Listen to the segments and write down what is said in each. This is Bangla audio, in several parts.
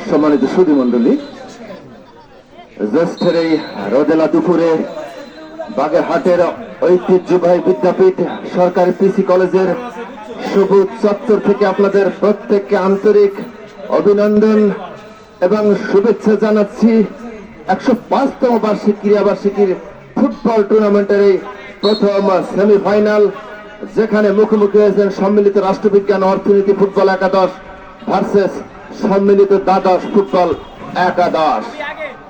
সম্মানিত সুধী মন্ডলী, জ্যেষ্ঠের এই রোদেলা দুপুরে বাগেরহাটের ঐতিহ্যবাহী বিদ্যাপীঠ সরকারি পিসি কলেজের সবুজ চত্বর থেকে আপনাদের প্রত্যেককে আন্তরিক অভিনন্দন এবং শুভেচ্ছা জানাচ্ছি 105তম বার্ষিক ক্রীড়াবার্ষিকীর ফুটবল টুর্নামেন্টের এই প্রথম সেমিফাইনাল, যেখানে মুখোমুখি হয়েছেন সম্মিলিত রাষ্ট্রবিজ্ঞান অর্থনীতি ফুটবল একাদশ ভার্সেস সম্মিলিত দ্বাদশ ফুটবল একাদশ।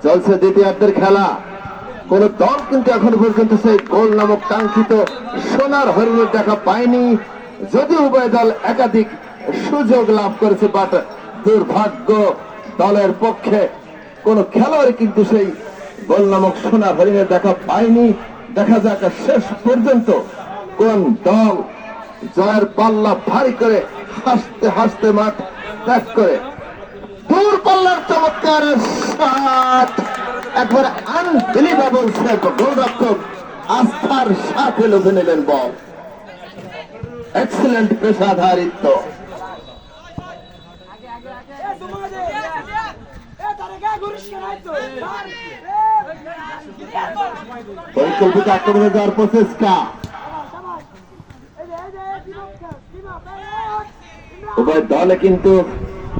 চলছে দ্বিতীয়ার্ধের খেলা। কোন দল কিন্তু এখন পর্যন্ত সেই গোল নামক কাঙ্ক্ষিত সোনার হরিণের দেখা পায়নি, যদিও উভয় দল একাধিক সুযোগ লাভ করেছে, বাট দুর্ভাগ্য দলের পক্ষে কোন খেলোয়াড় কিন্তু সেই গোল নামক সোনার হরিণের দেখা পায়নি। দেখা যাক শেষ পর্যন্ত কোন দল জয়ের পাল্লা ভারী করে হাসতে হাসতে মাঠ ত্যাগ করে। দূর পাল্লার চমৎকার শট, একবার আনবিলিভেবল সেভ, গোলরক্ষক আস্থার সাথে লুফে নিলেন বল। এক্সেলেন্ট পেশাধারিত্ব। পরিকল্পিত আক্রমণে যাওয়ার প্রচেষ্টা। উভয় দলে কিন্তু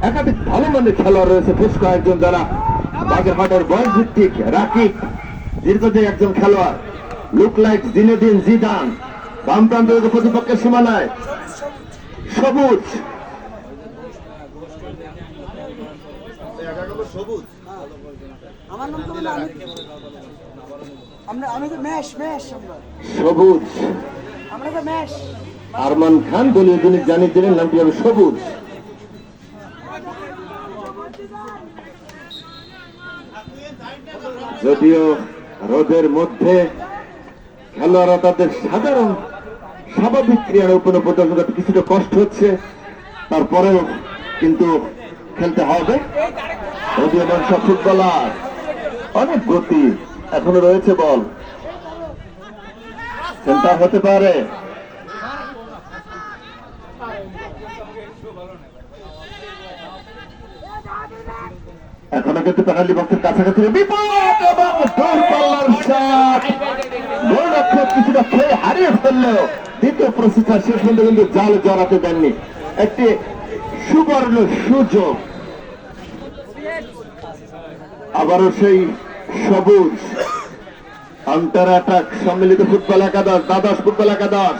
একাধিক ভালো মানের খেলোয়াড় রয়েছে, বেশ কয়েকজন যারা বাগেরহাটের বয়স ভিত্তিক রাকিব দীর্ঘদিন একজন খেলোয়াড়, লুক লাইক জিনেদিন জিদান। বাম প্রান্ত প্রতিপক্ষের সীমানায় সবুজ সবুজ আরমান খান দলীয় যিনি জানিয়ে দিলেন নামটি হবে সবুজ। যদিও রোদের মধ্যে খেলোয়াড়রা তাদের সাধারণ স্বাভাবিক ক্রিয়ার উপর প্রদর্শন করতে কিছুটা কষ্ট হচ্ছে, তারপরেও কিন্তু খেলতে হবে। যদিও সব ফুটবলার অনেক গতি এখনো রয়েছে, বল সেন্টার হতে পারে। এখনো কিন্তু পেনাল্টি বক্সের কাছাকাছি বিপদ এবং দূরপাল্লার শট। গোলরক্ষক কিছুটা খেয়ে হারিয়ে ফেললেও দ্বিতীয় প্রচেষ্টা শেষ পর্যন্ত কিন্তু জাল জড়াতে দেননি। একটি সুবর্ণ সুযোগ। আবারও সেই সবুজ আন্তর অ্যাটাক সম্মিলিত ফুটবল একাদশ দ্বাদশ ফুটবল একাদশ।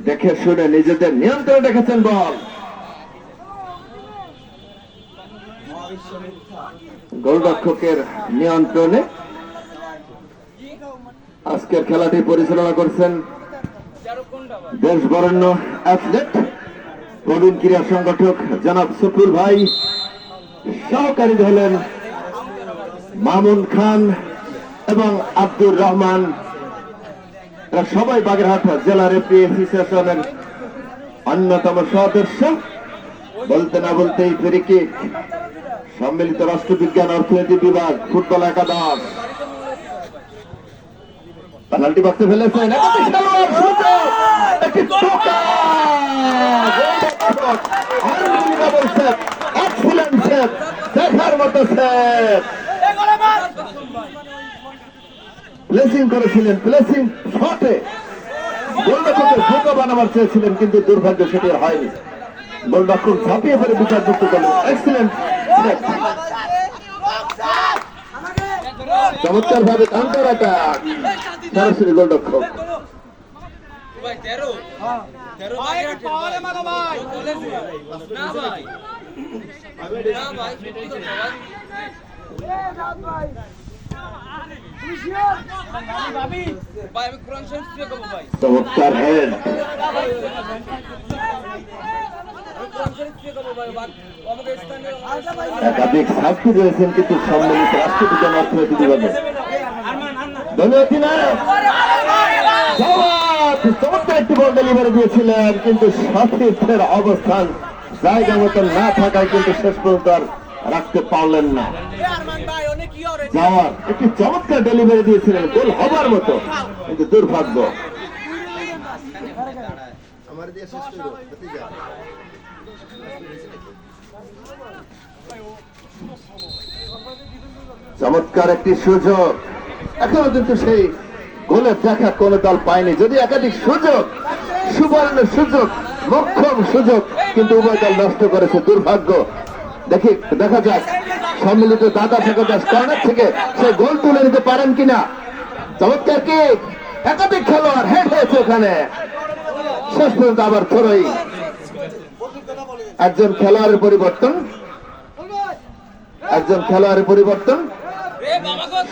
দেখে শুনে নিজেদের নিয়ন্ত্রণে রেখেছেন বল। গোলরক্ষকের নিয়ন্ত্রণে আজকের খেলাটি পরিচালনা করছেন দেশ বরেণ্য অ্যাথলেট প্রবীণ ক্রীড়া সংগঠক জনাব সফরুল ভাই। সহকারী হলেন মামুন খান এবং আব্দুর রহমান। এরা সবাই বাগেরহাট জেলা রেফারি অ্যাসোসিয়েশনের অন্যতম সদস্য। বলতে না বলতেই ফ্রি কিক, সম্মিলিত রাষ্ট্রবিজ্ঞান অর্থনীতি বিভাগ ফুটবল একাদশ। পেনাল্টি বক্সে ফেলেছেন দেখার মতো সেভ। প্লেসিং করেছিলেন, প্লেসিং শটে গোলরক্ষকের ফোকা বানাবার চেয়েছিলেন, কিন্তু দুর্ভাগ্য সেটি হয়নি। গোলরক্ষক ঝাঁপিয়ে পড়ে বিচার মুক্ত করলেন। এক্সিলেন্ট, চমৎকার ভাবে কাউন্টার অ্যাটাক, সরাসরি গোলরক্ষক। চমৎকার হেড। একাধিক সাক্ষী রয়েছেন কিন্তু সম্মিলিত রাষ্ট্রবিজ্ঞান অর্থনীতি বিভাগে। দলীয় অধিনায়ক চমৎকার একটি বল ডেলিভারি দিয়েছিলেন, কিন্তু সতীর্থের অবস্থান জায়গা মতো না থাকায় কিন্তু শেষ পর্যন্ত আর রাখতে পারলেন না। যাওয়ার একটি চমৎকার ডেলিভারি দিয়েছিলেন, গোল হবার মতো, কিন্তু দুর্ভাগ্য। চমৎকার একটি সুযোগ, এখনো কিন্তু সেই গোলের দেখা কোন দল পায়নি, যদি একাধিক সুযোগ, সুবর্ণ সুযোগ, মোক্ষম সুযোগ, কিন্তু উভয় দল নষ্ট করেছে, দুর্ভাগ্য। দেখা যাক সম্মিলিত দাদা থেকে কর্নার থেকে সে গোল তুলে নিতে পারেন কিনা। চমৎকার কি, একাধিক খেলোয়াড় হেড হয়েছে ওখানে, শেষ পর্যন্ত আবার থ্রোই। একজন খেলোয়াড়ের পরিবর্তন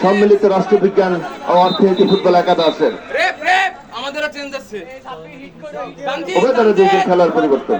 সম্মিলিত রাষ্ট্রবিজ্ঞান ও অর্থনীতি ফুটবল একাদশের উভয় দলের দুইজন খেলোয়াড় পরিবর্তন।